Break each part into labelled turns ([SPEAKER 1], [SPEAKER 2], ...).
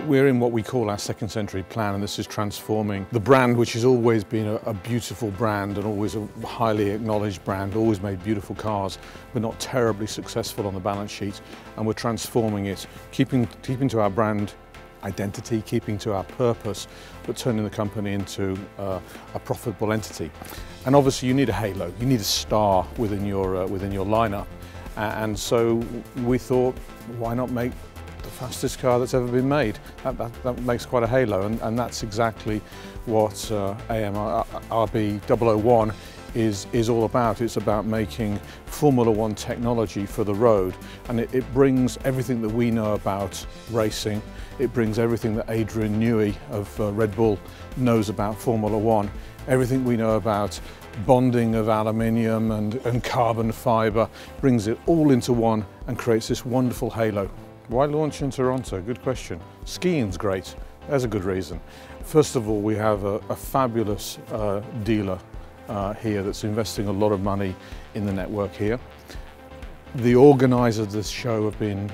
[SPEAKER 1] We're in what we call our second century plan, and this is transforming the brand, which has always been a beautiful brand and always a highly acknowledged brand, always made beautiful cars, but not terribly successful on the balance sheet. And we're transforming it, keeping to our brand identity, keeping to our purpose, but turning the company into a profitable entity. And obviously you need a halo, you need a star within your lineup. And so we thought, why not make the fastest car that's ever been made? That makes quite a halo, and that's exactly what AMRB 001 is all about. It's about making Formula One technology for the road, and it brings everything that we know about racing. It brings everything that Adrian Newey of Red Bull knows about Formula One, everything we know about bonding of aluminium and carbon fibre, brings it all into one and creates this wonderful halo. Why launch in Toronto? Good question. Skiing's great. There's a good reason. First of all, we have a fabulous dealer here that's investing a lot of money in the network here. The organisers of this show have been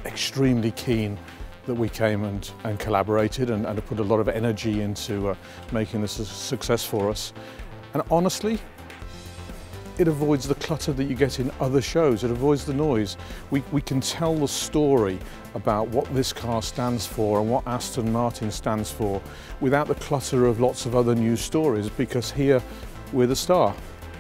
[SPEAKER 1] extremely keen that we came and collaborated and have put a lot of energy into making this a success for us. And honestly, it avoids the clutter that you get in other shows. It avoids the noise. We can tell the story about what this car stands for and what Aston Martin stands for without the clutter of lots of other news stories, because here we're the star.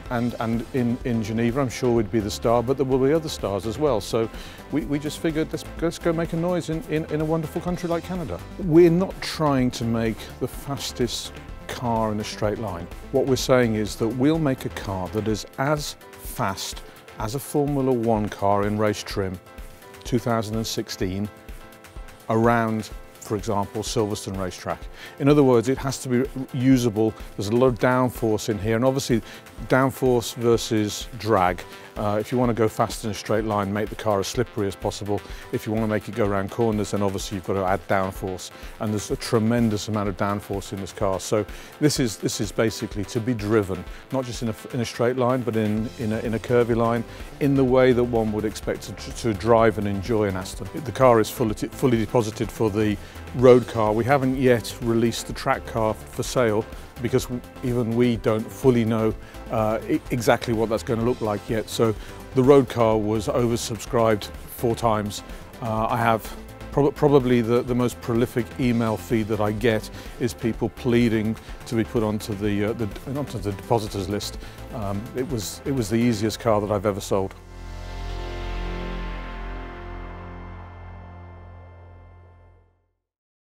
[SPEAKER 1] And in Geneva, I'm sure we'd be the star, but there will be other stars as well. So we just figured, let's go make a noise in a wonderful country like Canada. We're not trying to make the fastest car in a straight line. What we're saying is that we'll make a car that is as fast as a Formula One car in race trim 2016 around, for example, Silverstone racetrack. In other words, it has to be usable. There's a lot of downforce in here, and obviously downforce versus drag. If you want to go fast in a straight line, make the car as slippery as possible. If you want to make it go around corners, then obviously you've got to add downforce, and there's a tremendous amount of downforce in this car. So this is basically to be driven, not just in a straight line, but in a curvy line, in the way that one would expect to drive and enjoy an Aston. The car is fully deposited for the road car. We haven't yet released the track car for sale, because even we don't fully know exactly what that's going to look like yet. So the road car was oversubscribed 4 times. I have probably the most prolific email feed that I get is people pleading to be put onto the depositors list. It was the easiest car that I've ever sold.